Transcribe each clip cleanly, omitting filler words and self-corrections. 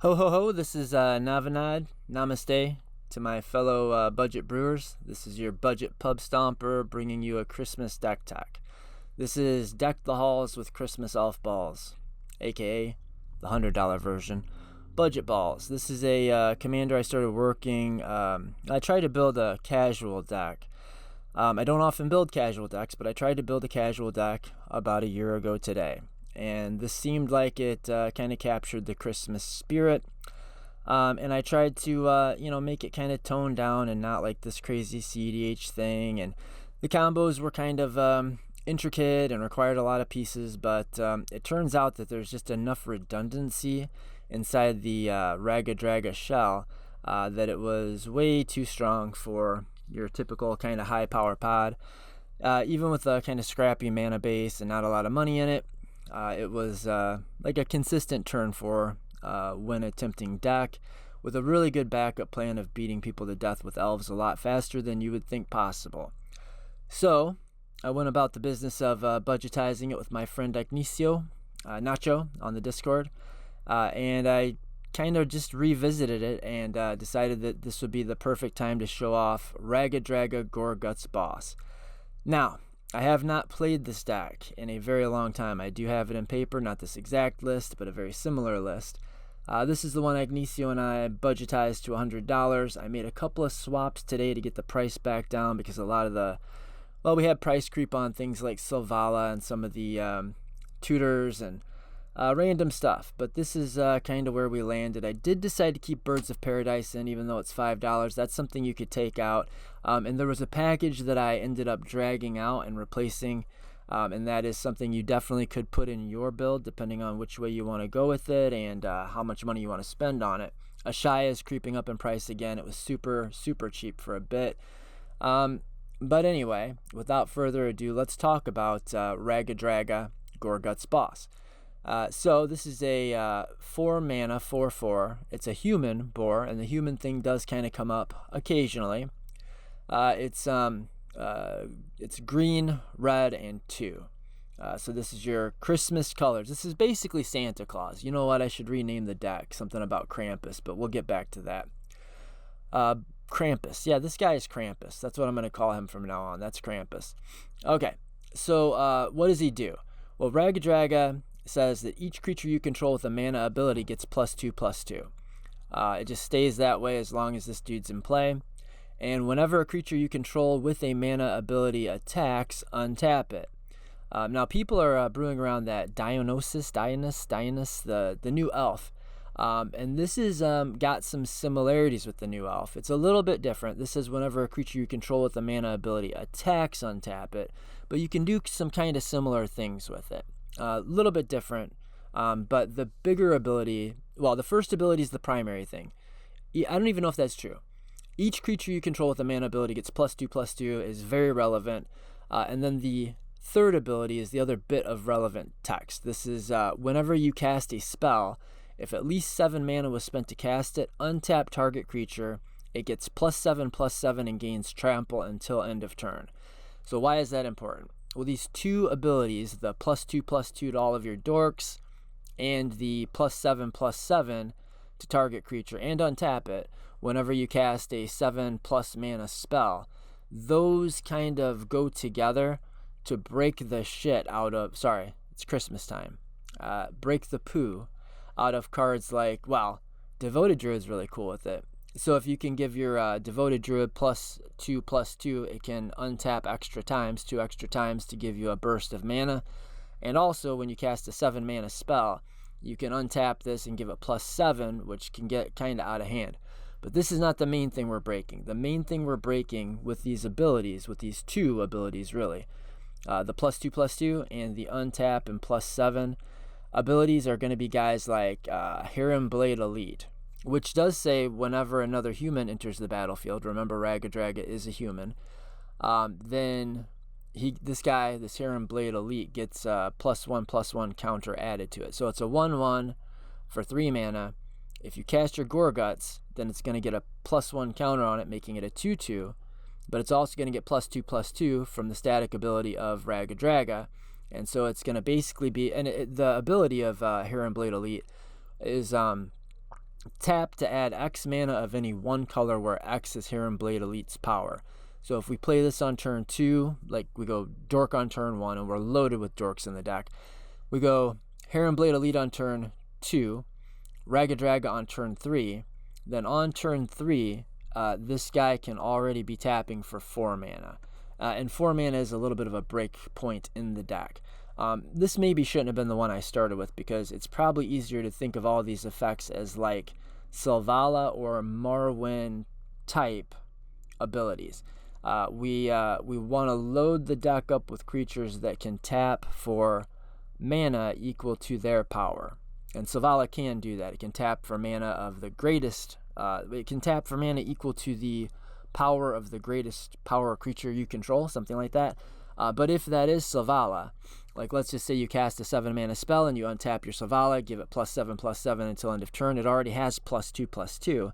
Ho ho ho, this is Navanad. Namaste to my fellow budget brewers. This is your budget pub stomper bringing you a Christmas deck talk. This is Deck the Halls with Christmas Elf Balls, aka the $100 version. Budget Balls. This is a commander I started working. I tried to build a casual deck. I don't often build casual decks, but I tried to build a casual deck about a year ago today. And this seemed like it kind of captured the Christmas spirit. And I tried to, make it kind of toned down and not like this crazy CDH thing. And the combos were kind of intricate and required a lot of pieces, but it turns out that there's just enough redundancy inside the Raggadragga shell that it was way too strong for your typical kind of high power pod. Even with a kind of scrappy mana base and not a lot of money in it, it was like a consistent turn for when attempting deck, with a really good backup plan of beating people to death with elves a lot faster than you would think possible. So I went about the business of budgetizing it with my friend Ignacio Nacho on the Discord, and I kind of just revisited it and decided that this would be the perfect time to show off Raggadragga Goreguts Boss. Now, I have not played this deck in a very long time. I do have it in paper, not this exact list, but a very similar list. This is the one Ignacio and I budgetized to $100. I made a couple of swaps today to get the price back down because a lot of we had price creep on things like Selvala and some of the tutors and random stuff. But this is kind of where we landed. I did decide to keep Birds of Paradise in, even though it's $5. That's something you could take out. And there was a package that I ended up dragging out and replacing. And that is something you definitely could put in your build, depending on which way you want to go with it and how much money you want to spend on it. Ashaya is creeping up in price again. It was super, super cheap for a bit. But anyway, without further ado, let's talk about Raggadragga Goreguts Boss. So this is a 4 mana 4/4. It's a human boar, and the human thing does kind of come up occasionally. It's green, red, and 2. So this is your Christmas colors. This is basically Santa Claus. You know what? I should rename the deck something about Krampus, but we'll get back to that. Krampus. Yeah, this guy is Krampus. That's what I'm going to call him from now on. That's Krampus. Okay, so what does he do? Well, Raggadragga says that each creature you control with a mana ability gets +2/+2. It just stays that way as long as this dude's in play. And whenever a creature you control with a mana ability attacks, untap it. Now, people are brewing around that Dionysus, the new elf. And this is got some similarities with the new elf. It's a little bit different. This is whenever a creature you control with a mana ability attacks, untap it. But you can do some kind of similar things with it. A little bit different, but the bigger ability, well, the first ability is the primary thing. I don't even know if that's true. Each creature you control with a mana ability gets +2/+2 is very relevant. And then the third ability is the other bit of relevant text. This is whenever you cast a spell, if at least 7 mana was spent to cast it, untap target creature, it gets +7/+7 and gains trample until end of turn. So why is that important? Well, these two abilities, the +2/+2 to all of your dorks and the +7/+7 to target creature and untap it, whenever you cast a 7+ mana spell, those kind of go together to break the shit out of, sorry, it's Christmas time, break the poo out of cards like, well, Devoted Druid's really cool with it. So if you can give your Devoted Druid +2/+2, it can untap 2 extra times to give you a burst of mana. And also, when you cast a 7 mana spell, you can untap this and give it +7, which can get kind of out of hand. But this is not the main thing we're breaking. The main thing we're breaking with these abilities, with these two abilities really, the +2/+2 and the untap and +7 abilities are going to be guys like Heron Blade Elite, which does say whenever another human enters the battlefield, remember Raggadragga is a human, then this Heron Blade Elite gets +1/+1 counter added to it. So it's a 1/1 for 3 mana. If you cast your Goreguts, then it's going to get a +1 counter on it, making it a 2/2. But it's also going to get +2/+2 from the static ability of Raggadragga. And so it's going to basically be, and the ability of Heron Blade Elite is Tap to add X mana of any one color where X is Heron Blade Elite's power. So if we play this on turn 2, like we go Dork on turn 1, and we're loaded with Dorks in the deck, we go Heron Blade Elite on turn 2, Raggadragga on turn 3, then on turn 3, this guy can already be tapping for 4 mana. And 4 mana is a little bit of a break point in the deck. This maybe shouldn't have been the one I started with, because it's probably easier to think of all these effects as like Selvala or Marwyn type abilities. We want to load the deck up with creatures that can tap for mana equal to their power. And Selvala can do that. It can tap for mana of the greatest, it can tap for mana equal to the power of the greatest power creature you control, something like that. But if that is Selvala, like let's just say you cast a 7 mana spell and you untap your Selvala, give it +7/+7 until end of turn, it already has +2/+2.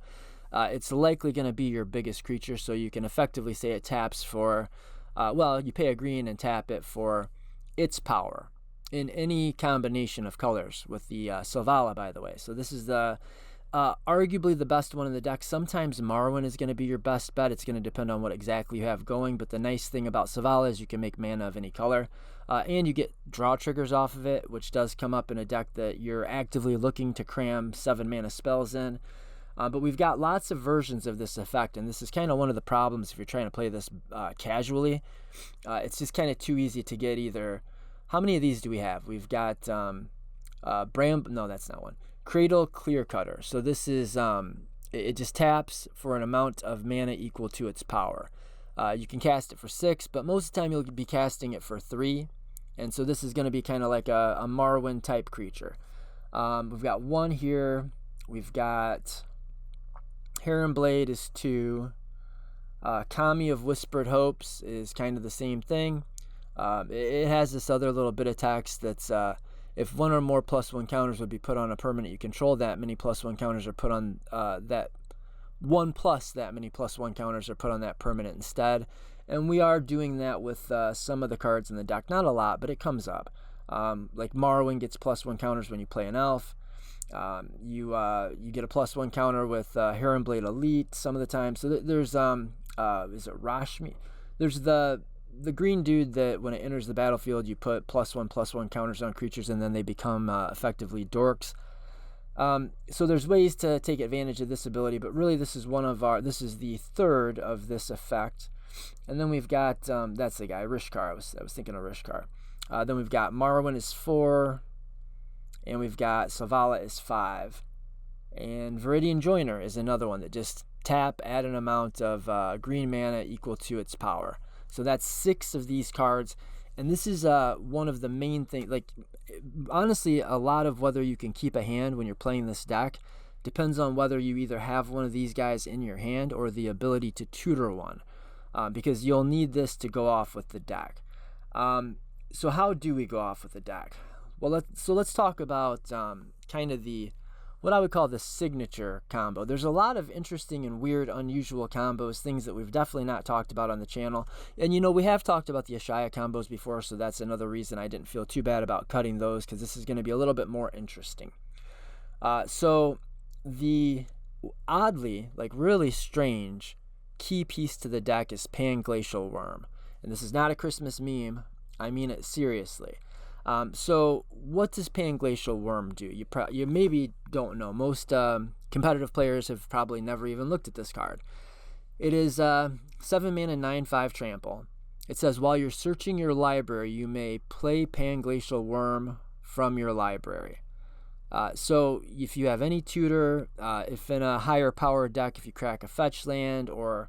It's likely going to be your biggest creature, so you can effectively say it taps for, you pay a green and tap it for its power in any combination of colors with the Selvala, by the way. So this is the arguably the best one in the deck. Sometimes Marwyn is going to be your best bet. It's going to depend on what exactly you have going, but the nice thing about Selvala is you can make mana of any color, and you get draw triggers off of it, which does come up in a deck that you're actively looking to cram 7 mana spells in. But we've got lots of versions of this effect, and this is kind of one of the problems if you're trying to play this casually. It's just kind of too easy to get either. How many of these do we have? We've got no, that's not one. Cradle Clear Cutter. So this is it just taps for an amount of mana equal to its power. You can cast it for 6, but most of the time you'll be casting it for 3. And so this is going to be kind of like a Marwyn type creature. We've got 1 here. We've got Heron Blade is 2. Kami of Whispered Hopes is kind of the same thing. It has this other little bit of text that's if 1 or more +1 counters would be put on a permanent you control, that many +1 counters are put on that 1 plus that many +1 counters are put on that permanent instead. And we are doing that with some of the cards in the deck. Not a lot, but it comes up. Like Marwyn gets +1 counters when you play an elf. You get a +1 counter with Heron Blade Elite some of the time. So there's is it Rashmi? There's the green dude that when it enters the battlefield you put +1/+1 counters on creatures and then they become effectively dorks. So there's ways to take advantage of this ability, but really this is the third of this effect. And then we've got that's the guy Rishkar. I was thinking of Rishkar. Then we've got Marwyn is 4, and we've got Selvala is 5, and Viridian Joiner is another one that just tap, add an amount of green mana equal to its power. So that's 6 of these cards, and this is one of the main things. Like, honestly, a lot of whether you can keep a hand when you're playing this deck depends on whether you either have one of these guys in your hand or the ability to tutor one, because you'll need this to go off with the deck. So how do we go off with the deck? Well, let's talk about kind of what I would call the signature combo. There's a lot of interesting and weird, unusual combos, things that we've definitely not talked about on the channel. And, we have talked about the Ashaya combos before, so that's another reason I didn't feel too bad about cutting those, because this is going to be a little bit more interesting. So the oddly, really strange key piece to the deck is Panglacial Worm. And this is not a Christmas meme. I mean it seriously. So what does Panglacial Worm do? You maybe don't know. Most competitive players have probably never even looked at this card. It is 7 mana, 9/5 trample. It says while you're searching your library, you may play Panglacial Worm from your library. So if you have any tutor, if in a higher power deck, if you crack a fetch land, or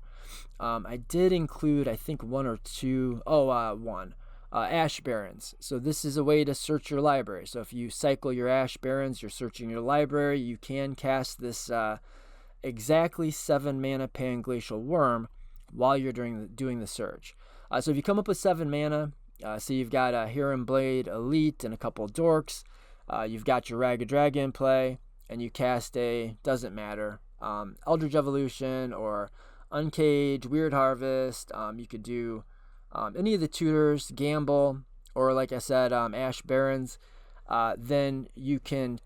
I did include, I think, 1 or 2, one. Ash Barrens. So this is a way to search your library. So if you cycle your Ash Barrens, you're searching your library, you can cast this exactly 7 mana Panglacial Worm while you're doing the search. So if you come up with 7 mana, so you've got a Heron Blade Elite and a couple of dorks, you've got your Raggadragga in play, and you cast doesn't matter, Eldritch Evolution or Uncage, Weird Harvest. You could do any of the tutors, Gamble, or like I said, Ash Barrens. then you can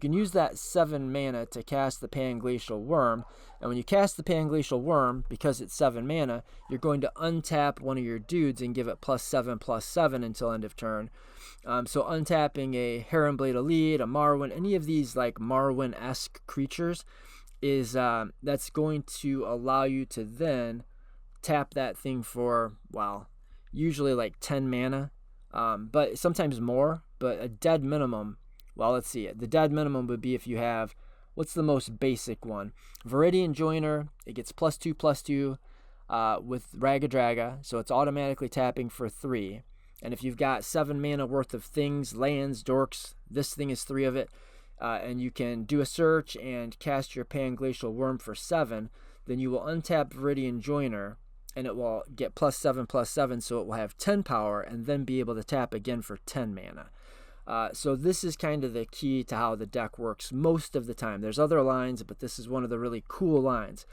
use that 7 mana to cast the Panglacial Worm. And when you cast the Panglacial Worm, because it's 7 mana, you're going to untap one of your dudes and give it +7/+7 until end of turn. So untapping a Heronblade Elite, a Marwyn, any of these like Marwyn-esque creatures is that's going to allow you to then tap that thing for, well, usually like 10 mana, but sometimes more. But a dead minimum, well, let's see it. The dead minimum would be if you have, what's the most basic one? Viridian Joiner. It gets +2/+2 with Raggadragga, so it's automatically tapping for 3. And if you've got 7 mana worth of things, lands, dorks, this thing is 3 of it, and you can do a search and cast your Panglacial Worm for 7, then you will untap Viridian Joiner, and it will get +7/+7, so it will have 10 power, and then be able to tap again for 10 mana. So this is kind of the key to how the deck works most of the time. There's other lines, but this is one of the really cool lines.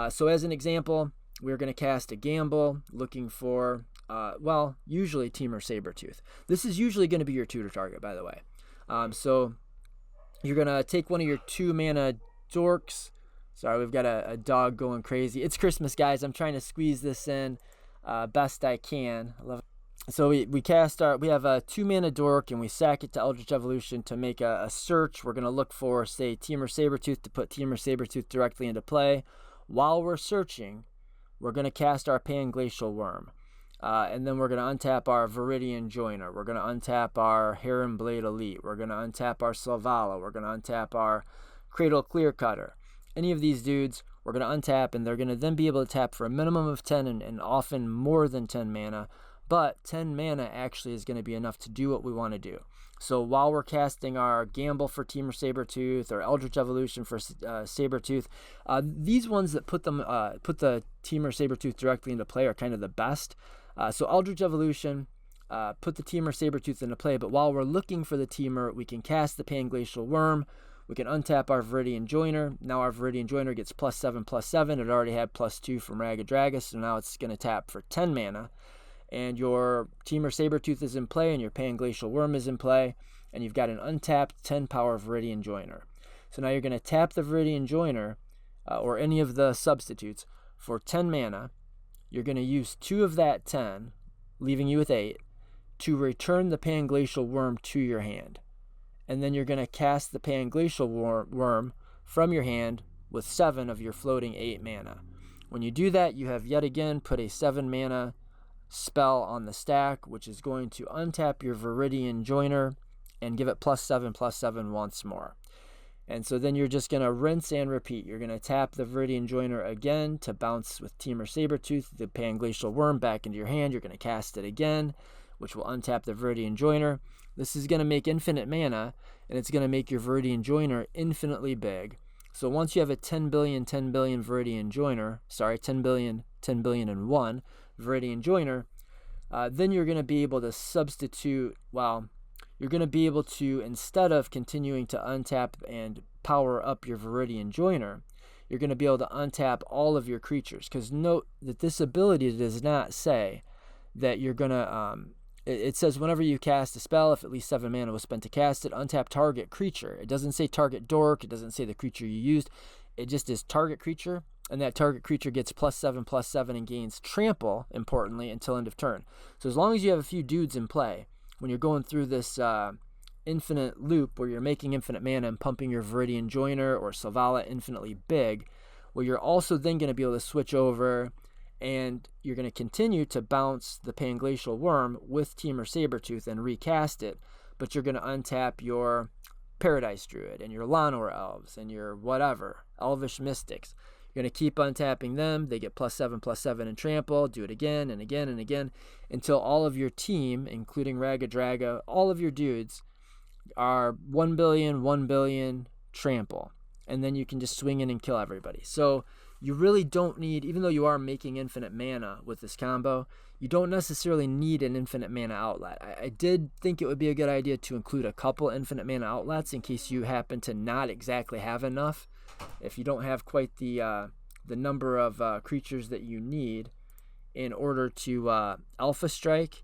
So as an example, we're going to cast a Gamble looking for, well, usually Temur Sabertooth. This is usually going to be your tutor target, by the way. So you're going to take one of your 2 mana dorks. Sorry, we've got a dog going crazy. It's Christmas, guys. I'm trying to squeeze this in best I can. I love it. So we have a 2 mana dork, and we sack it to Eldritch Evolution to make a search. We're going to look for, say, Temur Sabertooth to put Temur Sabertooth directly into play. While we're searching, we're going to cast our Panglacial Worm. And then we're going to untap our Viridian Joiner. We're going to untap our Heronblade Elite. We're going to untap our Selvala. We're going to untap our Cradle Clearcutter. Any of these dudes, we're going to untap, and they're going to then be able to tap for a minimum of 10 and often more than 10 mana. But 10 mana actually is going to be enough to do what we want to do. So while we're casting our Gamble for Temur Sabertooth or Eldritch Evolution for Sabertooth, these ones that put the Temur Sabertooth directly into play are kind of the best. So Eldritch Evolution, put the Temur Sabertooth into play, but while we're looking for the Temur, we can cast the Panglacial Worm. We can untap our Viridian Joiner. Now our Viridian Joiner gets +7/+7. It already had +2 from Raggadragga, so now it's going to tap for 10 mana. And your Temur Sabertooth is in play, and your Panglacial Worm is in play, and you've got an untapped 10 power Viridian Joiner. So now you're going to tap the Viridian Joiner, or any of the substitutes, for 10 mana. You're going to use 2 of that 10, leaving you with 8, to return the Panglacial Worm to your hand. And then you're going to cast the Panglacial Worm from your hand with 7 of your floating 8 mana. When you do that, you have yet again put a 7 mana spell on the stack, which is going to untap your Viridian Joiner and give it +7/+7 once more. And so then you're just going to rinse and repeat. You're going to tap the Viridian Joiner again to bounce with Temur Sabertooth the Panglacial Worm back into your hand. You're going to cast it again, which will untap the Viridian Joiner. This is going to make infinite mana, and it's going to make your Viridian Joiner infinitely big. So once you have a 10 billion Viridian Joiner, 10 billion and 1 Viridian Joiner, then you're going to be able to substitute, you're going to be able to, instead of continuing to untap and power up your Viridian Joiner, you're going to be able to untap all of your creatures. Because note that this ability does not say that you're going to, it says whenever you cast a spell, if at least 7 mana was spent to cast it, untap target creature. It doesn't say target dork. It doesn't say the creature you used. It just is target creature. And that target creature gets +7/+7 and gains trample, importantly, until end of turn. So as long as you have a few dudes in play, when you're going through this infinite loop where you're making infinite mana and pumping your Viridian Joiner or Selvala infinitely big, well, you're also then going to be able to switch over, and you're going to continue to bounce the Panglacial Worm with Temur Sabertooth and recast it, but you're going to untap your Paradise Druid and your Lanor Elves and your whatever, Elvish Mystics. You're going to keep untapping them. They get +7/+7 in trample. Do it again and again and again until all of your team, including Raggadragga, all of your dudes are 1 billion trample. And then you can just swing in and kill everybody. So you really don't need, even though you are making infinite mana with this combo, you don't necessarily need an infinite mana outlet. I did think it would be a good idea to include a couple infinite mana outlets in case you happen to not exactly have enough. If you don't have quite the number of creatures that you need in order to Alpha Strike,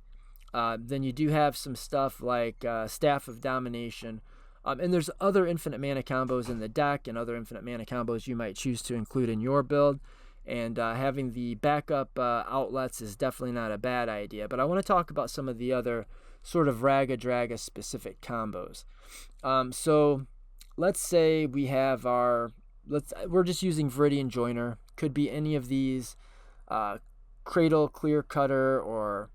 Then you do have some stuff like Staff of Domination. And there's other infinite mana combos in the deck and other infinite mana combos you might choose to include in your build. And having the backup outlets is definitely not a bad idea. But I want to talk about some of the other sort of Raggadragga specific combos. So let's say we have we're just using Viridian Joiner. Could be any of these, Cradle, Clear Cutter, or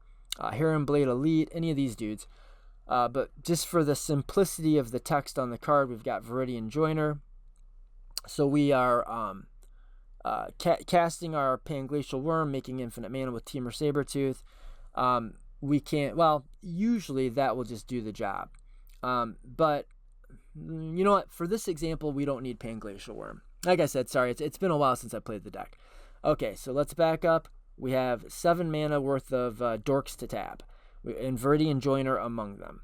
Heron Blade Elite, any of these dudes. But just for the simplicity of the text on the card, we've got Viridian Joiner. So we are casting our Panglacial Worm, making infinite mana with Temur Sabertooth. We can't, well, usually that will just do the job. But you know what? For this example, we don't need Panglacial Worm. Like I said, sorry, it's been a while since I played the deck. Okay, so let's back up. We have 7 mana worth of dorks to tap, and Viridian Joiner among them.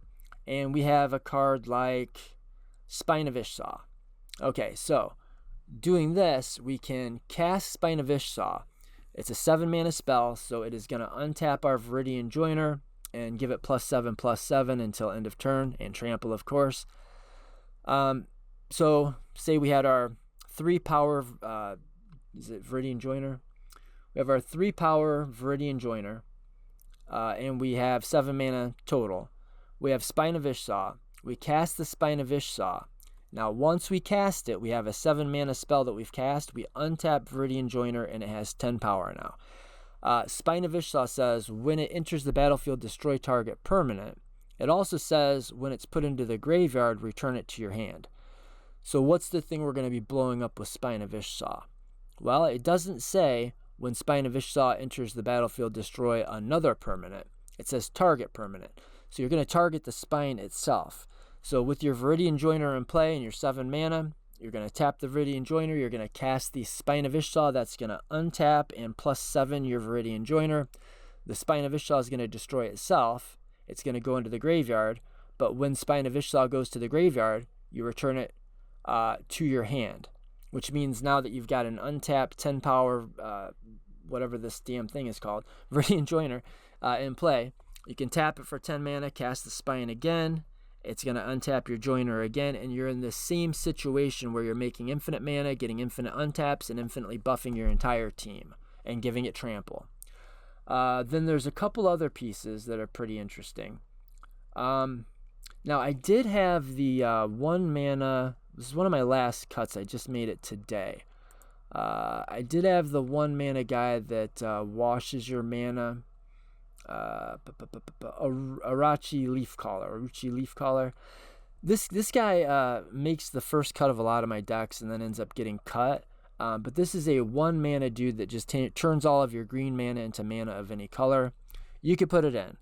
And we have a card like Spine of Ish Sah. Okay, so doing this, we can cast Spine of Ish Sah. It's a 7 mana spell, so it is going to untap our Viridian Joiner and give it +7/+7 until end of turn, and trample, of course. So say we had our 3 power, is it Viridian Joiner? We have our 3 power Viridian Joiner, and we have 7 mana total. We have Spine of Ish Sah. We cast the Spine of Ish Sah. Now, once we cast it, we have a 7 mana spell that we've cast. We untap Viridian Joiner, and it has 10 power now. Spine of Ish Sah says, when it enters the battlefield, destroy target permanent. It also says, when it's put into the graveyard, return it to your hand. So what's the thing we're going to be blowing up with Spine of Ish Sah? Well, it doesn't say, when Spine of Ish Sah enters the battlefield, destroy another permanent. It says target permanent. So you're going to target the spine itself. So with your Viridian Joiner in play and your 7 mana, you're going to tap the Viridian Joiner. You're going to cast the Spine of Ish Sah. That's going to untap and +7 your Viridian Joiner. The Spine of Ish Sah is going to destroy itself. It's going to go into the graveyard. But when Spine of Ish Sah goes to the graveyard, you return it to your hand, which means now that you've got an untapped 10 power, whatever this damn thing is called, Viridian Joiner in play, you can tap it for 10 mana, cast the Spine again. It's going to untap your Joiner again, and you're in the same situation where you're making infinite mana, getting infinite untaps, and infinitely buffing your entire team and giving it trample. Then there's a couple other pieces that are pretty interesting. Now, I did have the 1 mana. This is one of my last cuts. I just made it today. I did have the 1 mana guy that washes your mana. Arachi Leafcaller. This guy makes the first cut of a lot of my decks and then ends up getting cut. But this is a 1 mana dude that just turns all of your green mana into mana of any color. You could put it in.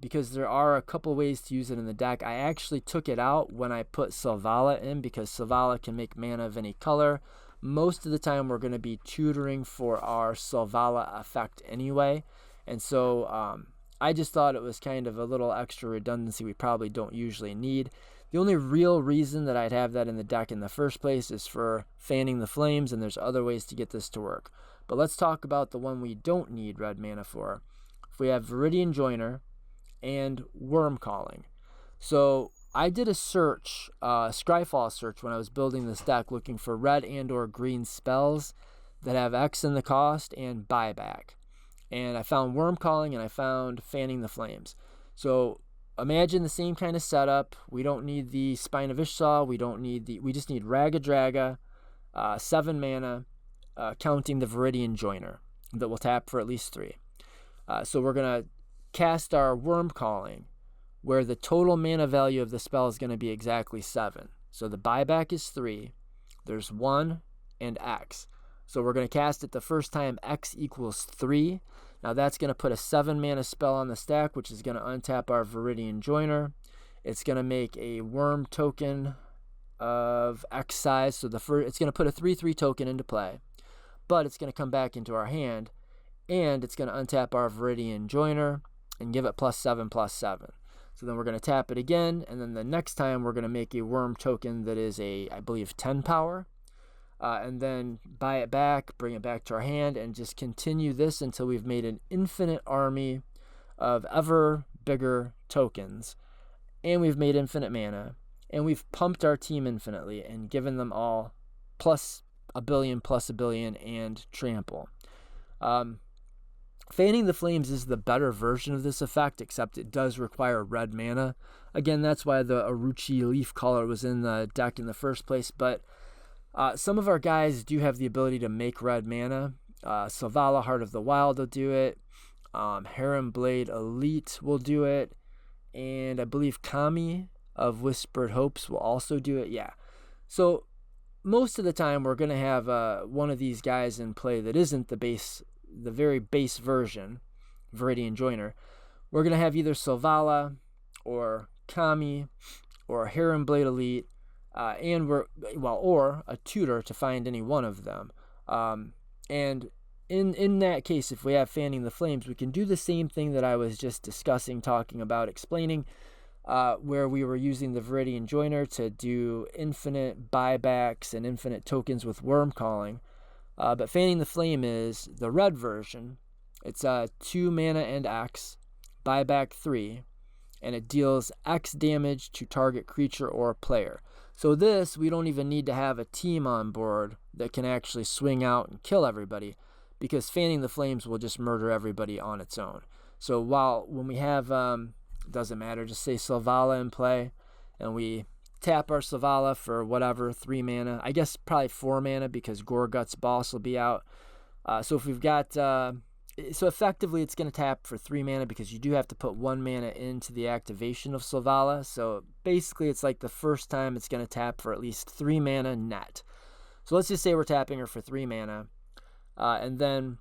Because there are a couple ways to use it in the deck. I actually took it out when I put Selvala in, because Selvala can make mana of any color. Most of the time we're going to be tutoring for our Selvala effect anyway. And so I just thought it was kind of a little extra redundancy we probably don't usually need. The only real reason that I'd have that in the deck in the first place is for fanning the flames, and there's other ways to get this to work. But let's talk about the one we don't need red mana for. If we have Viridian Joiner and Worm Calling. So I did a search, Scryfall search, when I was building this deck, looking for red and or green spells that have X in the cost and buyback. And I found Worm Calling and I found Fanning the Flames. So imagine the same kind of setup. We don't need the Spine of Ish Sah. We just need Raggadragga, 7 mana, counting the Viridian Joiner that will tap for at least 3. So we're going to cast our Worm Calling, where the total mana value of the spell is going to be exactly 7. So the buyback is 3. There's 1 and X. So we're going to cast it the first time X equals 3. Now that's going to put a 7 mana spell on the stack, which is going to untap our Viridian Joiner. It's going to make a worm token of X size. So it's going to put a 3/3 token into play, but it's going to come back into our hand, and it's going to untap our Viridian Joiner and give it +7/+7. So then we're going to tap it again, and then the next time we're going to make a worm token that is I believe 10 power. And then buy it back, bring it back to our hand, and just continue this until we've made an infinite army of ever bigger tokens, and we've made infinite mana, and we've pumped our team infinitely and given them all plus a billion, and trample. Fanning the Flames is the better version of this effect, except it does require red mana. Again, that's why the Orochi Leaf Caller was in the deck in the first place, but some of our guys do have the ability to make red mana. Selvala, Heart of the Wild will do it. Heron Blade Elite will do it. And I believe Kami of Whispered Hopes will also do it. Yeah. So most of the time we're going to have one of these guys in play that isn't the very base version, Viridian Joiner. We're going to have either Selvala or Kami or Heron Blade Elite, or a tutor to find any one of them. And in that case, if we have Fanning the Flames, we can do the same thing that I was just talking about, explaining, where we were using the Viridian Joiner to do infinite buybacks and infinite tokens with Worm Calling. But Fanning the Flame is the red version. It's 2 mana and X, buyback 3, and it deals X damage to target creature or player. So this, we don't even need to have a team on board that can actually swing out and kill everybody, because Fanning the Flames will just murder everybody on its own. So when we have, doesn't matter, just say Selvala in play, and we tap our Selvala for whatever, 3 mana. I guess probably 4 mana because Goreguts Boss will be out. So if we've got, so effectively it's going to tap for 3 mana because you do have to put 1 mana into the activation of Selvala. So basically it's like the first time it's going to tap for at least 3 mana net. So let's just say we're tapping her for 3 mana. And then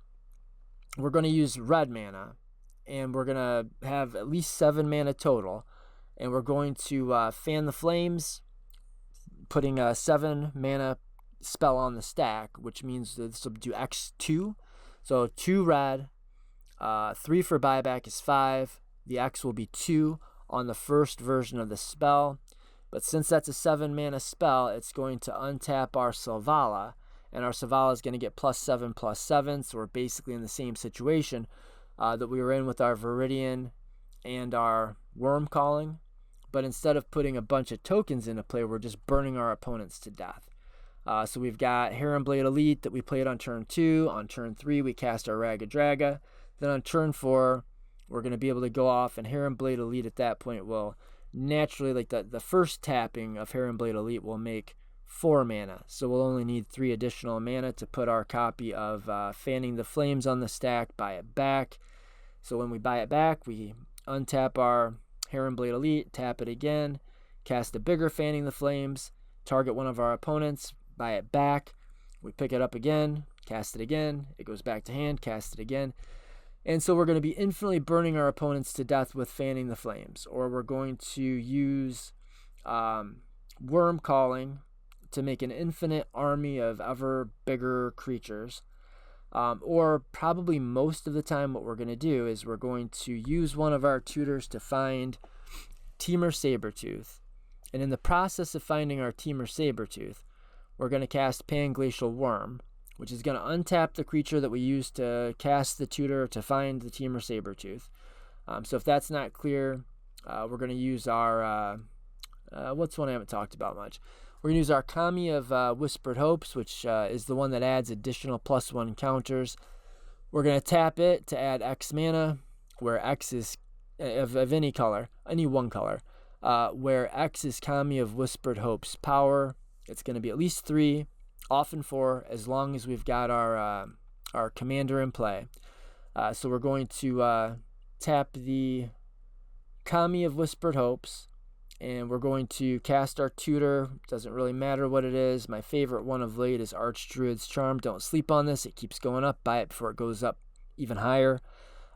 we're going to use red mana. And we're going to have at least 7 mana total. And we're going to Fan the Flames, putting a 7 mana spell on the stack, which means that this will do X2. So 2 red, 3 for buyback is 5. The X will be 2 on the first version of the spell. But since that's a 7 mana spell, it's going to untap our Selvala. And our Selvala is going to get +7/+7. So we're basically in the same situation that we were in with our Viridian and our Worm Calling. But instead of putting a bunch of tokens into play, we're just burning our opponents to death. So we've got Heron Blade Elite that we played on turn 2. On turn 3, we cast our Raggadragga. Then on turn 4, we're going to be able to go off, and Heron Blade Elite at that point will naturally, like the first tapping of Heron Blade Elite will make 4 mana. So we'll only need 3 additional mana to put our copy of Fanning the Flames on the stack, buy it back. So when we buy it back, we untap our Heron Blade Elite, tap it again, cast a bigger Fanning the Flames, target one of our opponents, buy it back, we pick it up again, cast it again, it goes back to hand, cast it again. And so we're going to be infinitely burning our opponents to death with Fanning the Flames, or we're going to use Worm Calling to make an infinite army of ever bigger creatures. Or probably most of the time what we're going to do is we're going to use one of our tutors to find Temur Sabertooth. And in the process of finding our Temur Sabertooth, we're going to cast Panglacial Worm, which is going to untap the creature that we used to cast the tutor to find the Temur Sabertooth. So if that's not clear, we're going to use our, what's one I haven't talked about much? We're going to use our Kami of Whispered Hopes, which is the one that adds additional +1 counters. We're going to tap it to add X mana, where X is of any color, any one color, where X is Kami of Whispered Hopes power. It's going to be at least 3, often 4, as long as we've got our commander in play. So we're going to tap the Kami of Whispered Hopes, and we're going to cast our tutor. Doesn't really matter what it is. My favorite one of late is Archdruid's Charm. Don't sleep on this. It keeps going up. Buy it before it goes up even higher.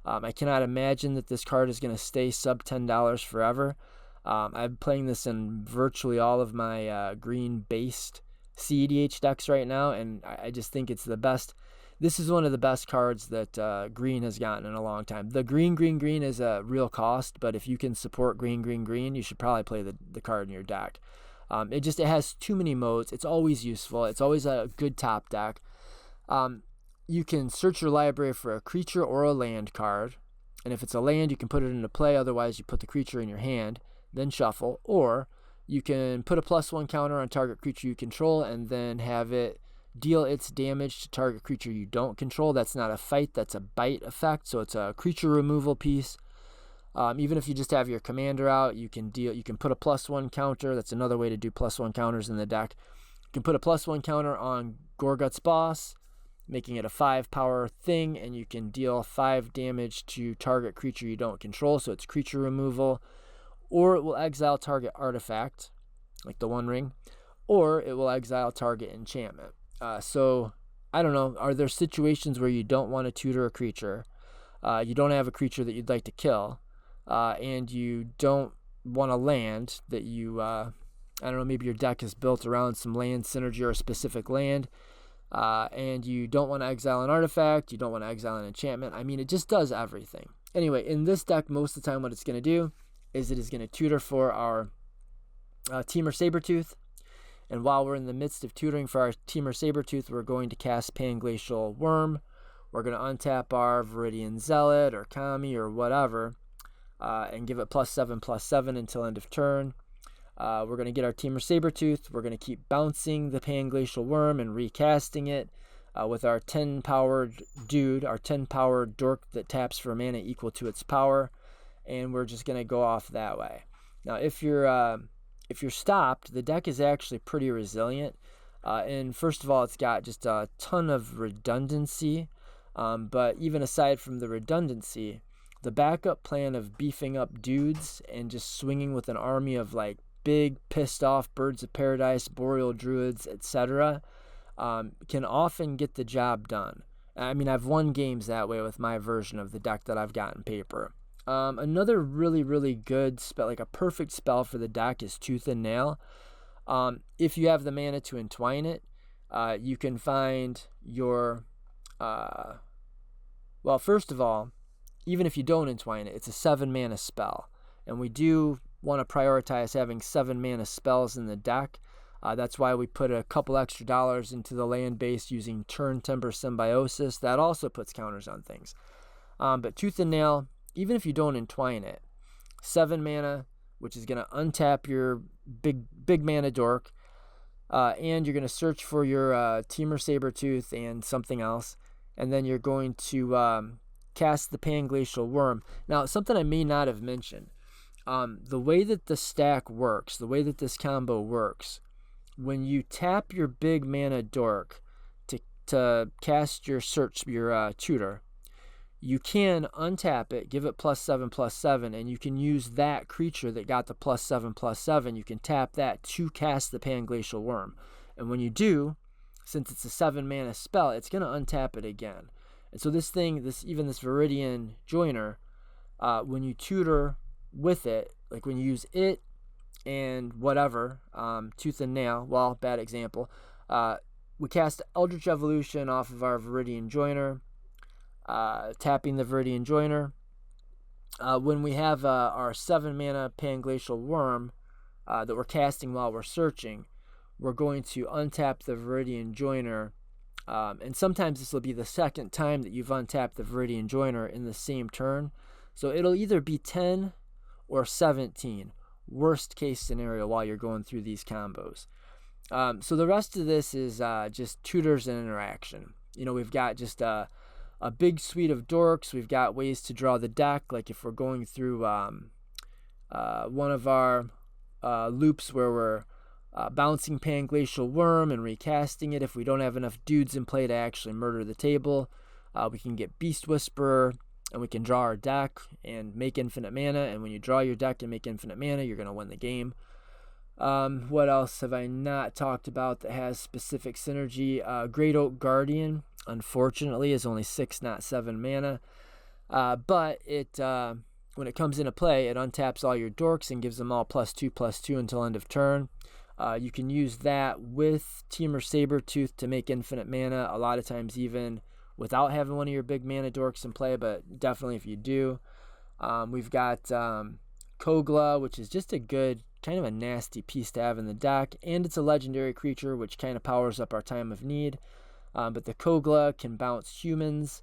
I cannot imagine that this card is going to stay sub $10 forever. I'm playing this in virtually all of my green-based CEDH decks right now, and I just think it's the best. This is one of the best cards that green has gotten in a long time. The green is a real cost, but if you can support green, you should probably play the card in your deck. It has too many modes. It's always useful. It's always a good top deck. You can search your library for a creature or a land card. And if it's a land, you can put it into play. Otherwise, you put the creature in your hand, then shuffle. Or you can put a +1 counter on target creature you control and then have it deal its damage to target creature you don't control. That's not a fight, that's a bite effect. So it's a creature removal piece. Even if you just have your commander out, you can put a +1 counter. That's another way to do +1 counters in the deck. You can put a +1 counter on Goreguts Boss, making it a 5 power thing, and you can deal 5 damage to target creature you don't control. So it's creature removal. Or it will exile target artifact, like the One Ring, or it will exile target enchantment. So, I don't know, are there situations where you don't want to tutor a creature, you don't have a creature that you'd like to kill, and you don't want a land that you, I don't know, maybe your deck is built around some land synergy or a specific land, and you don't want to exile an artifact, you don't want to exile an enchantment. I mean, it just does everything. Anyway, in this deck, most of the time what it's going to do is it is going to tutor for our Temur Sabertooth. And while we're in the midst of tutoring for our Temur Sabertooth, we're going to cast Panglacial Worm. We're going to untap our Viridian Zealot or Kami or whatever and give it +7/+7 until end of turn. We're going to get our Temur Sabertooth. We're going to keep bouncing the Panglacial Worm and recasting it with our 10-powered dude, our 10-powered dork that taps for mana equal to its power. And we're just going to go off that way. Now, if you're stopped, the deck is actually pretty resilient. And first of all, it's got just a ton of redundancy. But even aside from the redundancy, the backup plan of beefing up dudes and just swinging with an army of like big pissed off Birds of Paradise, Boreal Druids, etc., can often get the job done. I mean, I've won games that way with my version of the deck that I've got in paper. Another really, really good spell, like a perfect spell for the deck, is Tooth and Nail. If you have the mana to entwine it, you can find your... well, first of all, even if you don't entwine it, it's a 7-mana spell. And we do want to prioritize having 7-mana spells in the deck. That's why we put a couple extra dollars into the land base using Turn Timber Symbiosis. That also puts counters on things. But Tooth and Nail, even if you don't entwine it, 7 mana, which is going to untap your big mana dork, and you're going to search for your Temur Sabertooth and something else, and then you're going to cast the Panglacial Worm. Now, something I may not have mentioned, the way that the stack works, the way that this combo works, when you tap your big mana dork to cast your tutor, you can untap it, give it +7/+7, and you can use that creature that got the +7/+7. You can tap that to cast the Panglacial Worm. And when you do, since it's a 7-mana spell, it's going to untap it again. And so this Viridian Joiner, when you tutor with it, like when you use it and whatever, Tooth and Nail, well, bad example, we cast Eldritch Evolution off of our Viridian Joiner, tapping the Viridian Joiner. When we have our 7-mana Panglacial Worm that we're casting while we're searching, we're going to untap the Viridian Joiner, and sometimes this will be the second time that you've untapped the Viridian Joiner in the same turn. So it'll either be 10 or 17, worst case scenario, while you're going through these combos. So the rest of this is just tutors and interaction. You know, we've got just a big suite of dorks. We've got ways to draw the deck, like if we're going through one of our loops where we're bouncing Panglacial Worm and recasting it. If we don't have enough dudes in play to actually murder the table, we can get Beast Whisperer, and we can draw our deck and make infinite mana. And when you draw your deck and make infinite mana, you're going to win the game. What else have I not talked about that has specific synergy? Great Oak Guardian, unfortunately, is only 6, not 7 mana. But it when it comes into play, it untaps all your dorks and gives them all +2/+2 until end of turn. You can use that with Temur Sabertooth to make infinite mana, a lot of times even without having one of your big mana dorks in play, but definitely if you do. We've got Kogla, which is just a good, kind of a nasty piece to have in the deck, and it's a legendary creature, which kind of powers up our time of need. But the Kogla can bounce humans,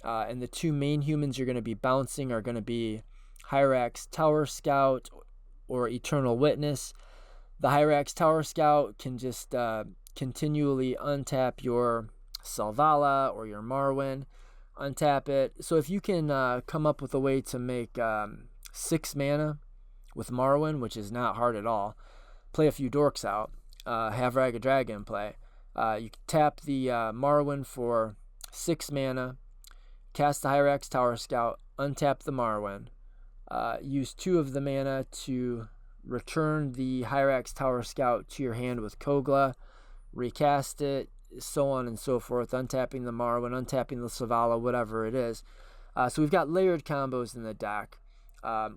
And the two main humans you're going to be bouncing are going to be Hyrax Tower Scout or Eternal Witness. The Hyrax Tower Scout can just continually untap your Selvala or your Marwyn, untap it. So if you can come up with a way to make 6 mana with Marwyn, which is not hard at all, play a few dorks out, have Raggadragga in play. You can tap the Marwyn for 6 mana, cast the Hyrax Tower Scout, untap the Marwyn, use 2 of the mana to return the Hyrax Tower Scout to your hand with Kogla, recast it, so on and so forth, untapping the Marwyn, untapping the Selvala, whatever it is. So we've got layered combos in the deck. A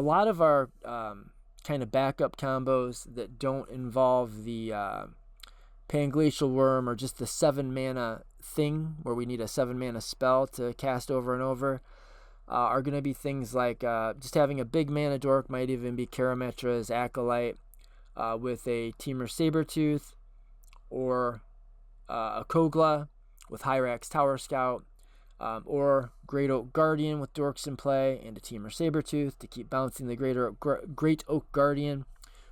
lot of our kind of backup combos that don't involve the Panglacial Worm or just the 7 mana thing where we need a 7 mana spell to cast over and over are going to be things like just having a big mana dork, might even be Karametra's Acolyte with a Temur Sabertooth, or a Kogla with Hyrax Tower Scout, or Great Oak Guardian with dorks in play and a Temur Sabertooth to keep bouncing the Great Oak Guardian.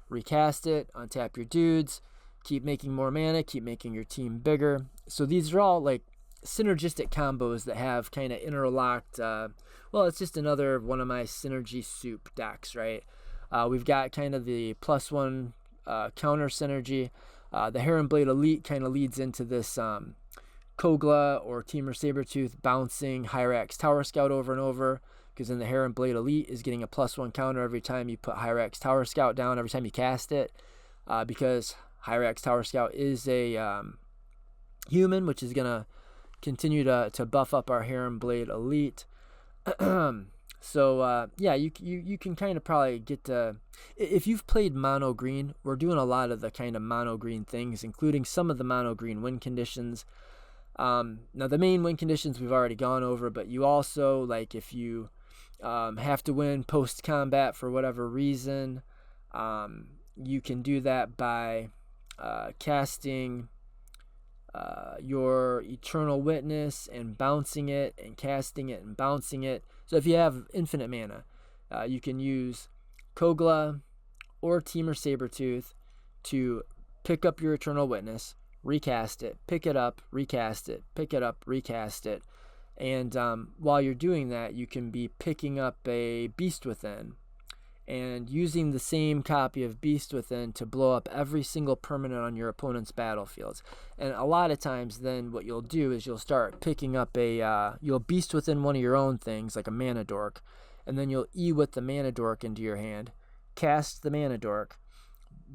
Recast it, untap your dudes, keep making more mana, keep making your team bigger. So these are all like synergistic combos that have kind of interlocked. Well, it's just another one of my synergy soup decks, right? We've got kind of the +1 counter synergy. The Heron Blade Elite kind of leads into this Kogla or Temur Sabertooth bouncing Hyrax Tower Scout over and over, because then the Heron Blade Elite is getting a +1 counter every time you put Hyrax Tower Scout down, every time you cast it, because Hyrax Tower Scout is a human, which is going to continue to buff up our Heron Blade Elite. So yeah, you can kind of probably get to, if you've played mono green, we're doing a lot of the kind of mono green things, including some of the mono green win conditions. Now the main win conditions we've already gone over, but you also, like, if you have to win post combat for whatever reason, you can do that by casting your Eternal Witness and bouncing it, and casting it and bouncing it. So if you have infinite mana, you can use Kogla or Temur Sabertooth to pick up your Eternal Witness, recast it, pick it up, recast it, pick it up, recast it. And while you're doing that, you can be picking up a Beast Within and using the same copy of Beast Within to blow up every single permanent on your opponent's battlefields. And a lot of times then what you'll do is you'll start picking up you'll Beast Within one of your own things, like a Mana Dork, and then you'll E-Wit the Mana Dork into your hand, cast the Mana Dork,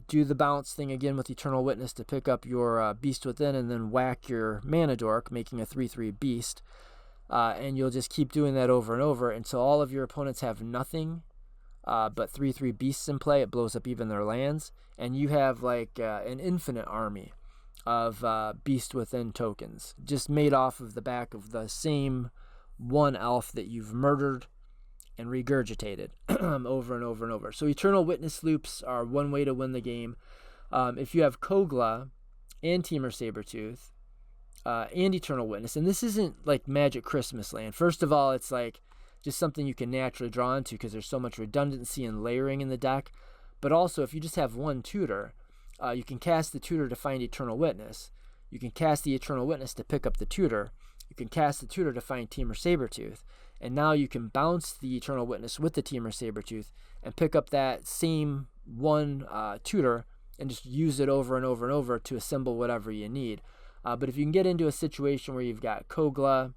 do the bounce thing again with Eternal Witness to pick up your Beast Within, and then whack your Mana Dork, making a 3/3 Beast. And you'll just keep doing that over and over until all of your opponents have nothing but 3/3 beasts in play. It blows up even their lands, and you have like an infinite army of Beast Within tokens, just made off of the back of the same one elf that you've murdered and regurgitated over and over and over. So Eternal Witness loops are one way to win the game. If you have Kogla and Temur Sabertooth and Eternal Witness, and this isn't like Magic Christmas Land. First of all, it's like just something you can naturally draw into because there's so much redundancy and layering in the deck. But also, if you just have one tutor, you can cast the tutor to find Eternal Witness. You can cast the Eternal Witness to pick up the tutor. You can cast the tutor to find Temur Sabertooth. And now you can bounce the Eternal Witness with the Temur Sabertooth and pick up that same one tutor and just use it over and over and over to assemble whatever you need. But if you can get into a situation where you've got Kogla,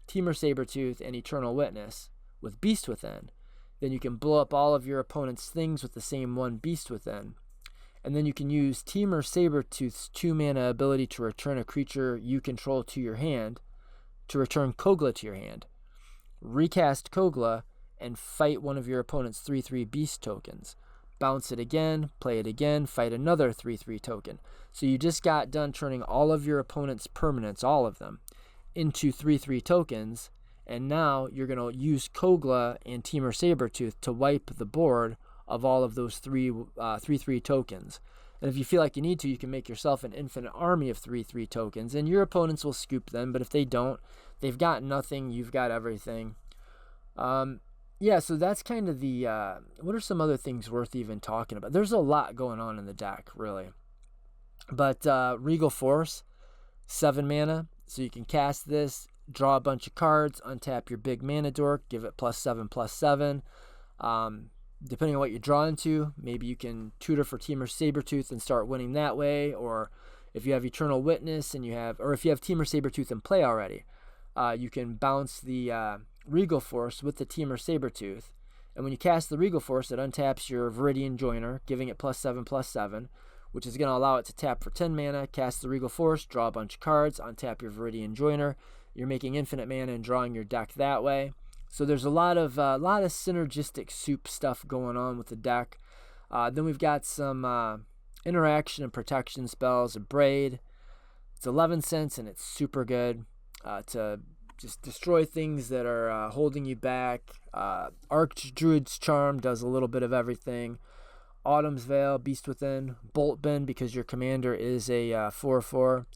Temur Sabertooth, and Eternal Witness with Beast Within, then you can blow up all of your opponent's things with the same one Beast Within. And then you can use Temur Sabertooth's 2 mana ability to return a creature you control to your hand, to return Kogla to your hand. Recast Kogla and fight one of your opponent's 3/3 Beast tokens. Bounce it again, play it again, fight another 3/3 token. So you just got done turning all of your opponent's permanents, all of them, into 3/3 tokens, and now you're going to use Kogla and Temur Sabertooth to wipe the board of all of those 3/3 tokens. And if you feel like you need to, you can make yourself an infinite army of 3/3 tokens, and your opponents will scoop them, but if they don't, they've got nothing, you've got everything. Yeah, so that's kind of the, what are some other things worth even talking about? There's a lot going on in the deck, really. But Regal Force, 7 mana, so you can cast this, draw a bunch of cards, untap your big mana dork, give it +7/+7. Depending on what you're drawn to, maybe you can tutor for Temur Sabertooth and start winning that way, or if you have Eternal Witness and or if you have Temur Sabertooth in play already, you can bounce the Regal Force with the Temur Sabertooth, and when you cast the Regal Force, it untaps your Viridian Joiner, giving it +7/+7, which is going to allow it to tap for 10 mana, cast the Regal Force, draw a bunch of cards, untap your Viridian Joiner. You're making infinite mana and drawing your deck that way. So there's a lot of synergistic soup stuff going on with the deck. Then we've got some interaction and protection spells. A Braid. It's 11 cents and it's super good to just destroy things that are holding you back. Archdruid's Charm does a little bit of everything. Autumn's Veil, Beast Within, Bolt Bin because your commander is a 4/4.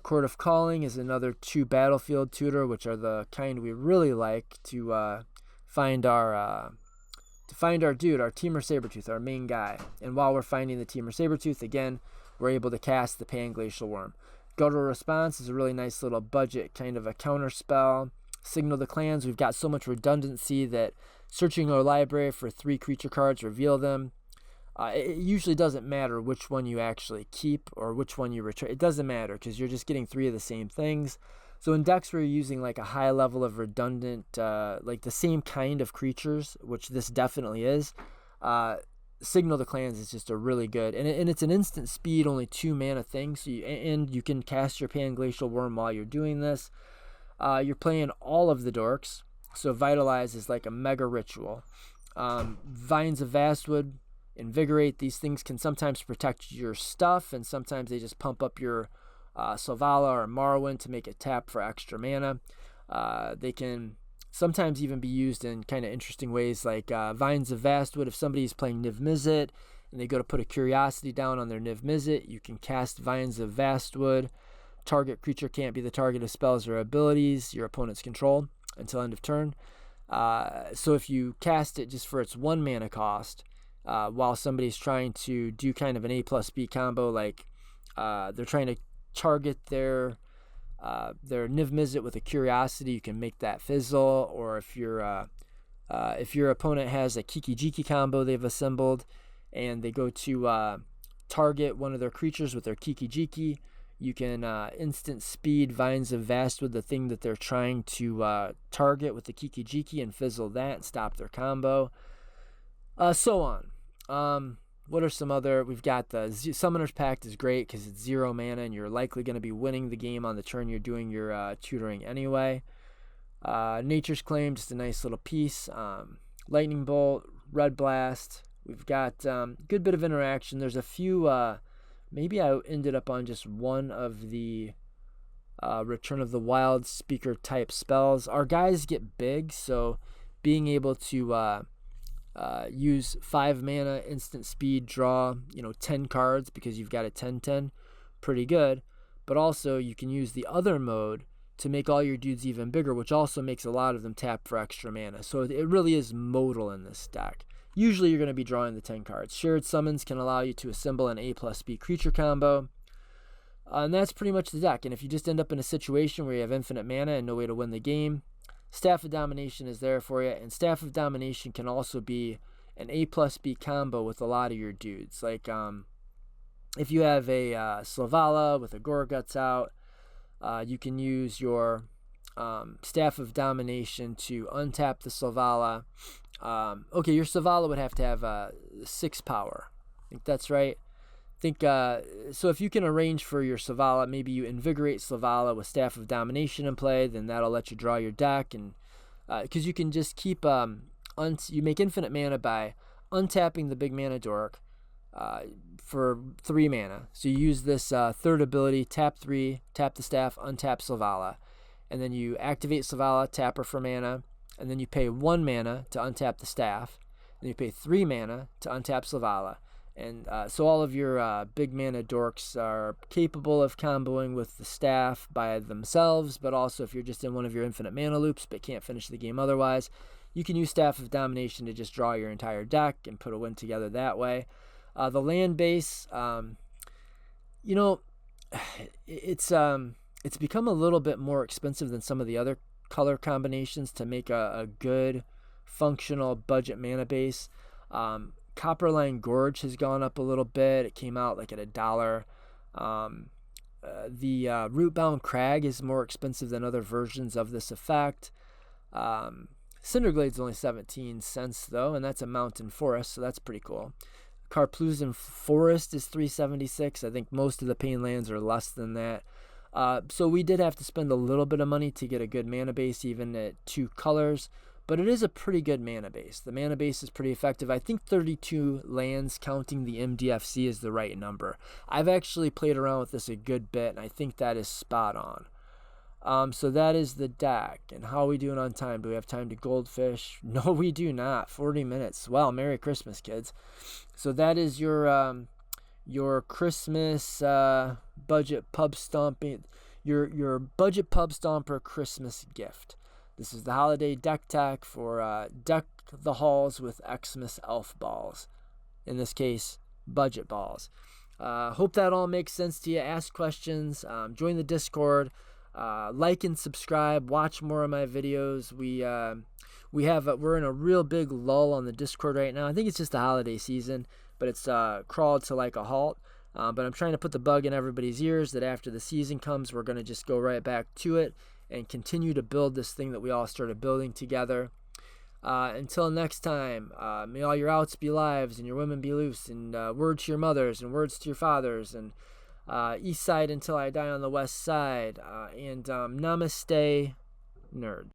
Court of Calling is another 2 battlefield tutor, which are the kind we really like to find our dude, our Temur Sabertooth, our main guy. And while we're finding the Temur Sabertooth, again, we're able to cast the Panglacial Worm. Guttural Response is a really nice little budget kind of a counter spell. Signal the Clans, we've got so much redundancy that searching our library for 3 creature cards, reveal them. It usually doesn't matter which one you actually keep or which one you return. It doesn't matter because you're just getting 3 of the same things. So in decks where you're using like a high level of redundant, like the same kind of creatures, which this definitely is, Signal the Clans is just a really good, and it's an instant speed, only 2 mana thing. So you can cast your Panglacial Worm while you're doing this. You're playing all of the dorks. So Vitalize is like a mega ritual. Vines of Vastwood, Invigorate. These things can sometimes protect your stuff, and sometimes they just pump up your Selvala or Morrowind to make it tap for extra mana. They can sometimes even be used in kind of interesting ways, like Vines of Vastwood. If somebody's playing Niv Mizzet and they go to put a Curiosity down on their Niv Mizzet, you can cast Vines of Vastwood. Target creature can't be the target of spells or abilities your opponents control until end of turn. So if you cast it just for its 1 mana cost, while somebody's trying to do kind of an A+B combo, like they're trying to target their Niv Mizzet with a Curiosity, you can make that fizzle. Or if your opponent has a Kiki Jiki combo they've assembled and they go to target one of their creatures with their Kiki Jiki, you can instant speed Vines of Vastwood, the thing that they're trying to target with the Kiki Jiki, and fizzle that and stop their combo. So on. What are some other? We've got the Summoner's Pact is great because it's 0 mana and you're likely going to be winning the game on the turn you're doing your tutoring anyway. Nature's Claim, just a nice little piece. Lightning Bolt, Red Blast. We've got good bit of interaction. There's a few, maybe I ended up on just one of the Return of the Wild speaker type spells. Our guys get big, so being able to use 5 mana, instant speed, draw 10 cards because you've got a 10/10, pretty good. But also you can use the other mode to make all your dudes even bigger, which also makes a lot of them tap for extra mana. So it really is modal in this deck. Usually you're going to be drawing the 10 cards. Shared Summons can allow you to assemble an A+B creature combo. And that's pretty much the deck. And if you just end up in a situation where you have infinite mana and no way to win the game, Staff of Domination is there for you, and Staff of Domination can also be an A+B combo with a lot of your dudes. Like, if you have a Selvala with a Goreguts out, you can use your Staff of Domination to untap the Selvala. Okay, your Selvala would have to have 6 power. I think that's right. So if you can arrange for your Selvala, maybe you invigorate Selvala with Staff of Domination in play, then that'll let you draw your deck, and because you can just keep you make infinite mana by untapping the big mana dork for 3 mana. So you use this third ability, tap 3, tap the staff, untap Selvala, and then you activate Selvala, tap her for mana, and then you pay 1 mana to untap the staff, and you pay 3 mana to untap Selvala. And so all of your big mana dorks are capable of comboing with the staff by themselves, but also if you're just in one of your infinite mana loops but can't finish the game otherwise, you can use Staff of Domination to just draw your entire deck and put a win together that way. The land base, you know, it's become a little bit more expensive than some of the other color combinations to make a good functional budget mana base. Copperline Gorge has gone up a little bit. It came out like at $1. The Rootbound Crag is more expensive than other versions of this effect. Cinderglade's only 17 cents though, and that's a mountain forest, so that's pretty cool. Karplusan Forest is $3.76. I think most of the Pain lands are less than that. So we did have to spend a little bit of money to get a good mana base, even at 2 colors. But it is a pretty good mana base. The mana base is pretty effective. I think 32 lands, counting the MDFC, is the right number. I've actually played around with this a good bit, and I think that is spot on. So that is the deck. And how are we doing on time? Do we have time to goldfish? No, we do not. 40 minutes. Well, Merry Christmas, kids. So that is your Christmas budget pub stomping, your budget pub stomper Christmas gift. This is the holiday deck tech for Deck the Halls with Xmas elf balls. In this case, budget balls. Hope that all makes sense to you. Ask questions. Join the Discord. Like and subscribe. Watch more of my videos. We're in a real big lull on the Discord right now. I think it's just the holiday season, but it's crawled to like a halt. But I'm trying to put the bug in everybody's ears that after the season comes, we're going to just go right back to it and continue to build this thing that we all started building together. Until next time, may all your outs be lives and your women be loose, and words to your mothers and words to your fathers, and east side until I die on the west side, and namaste, nerd.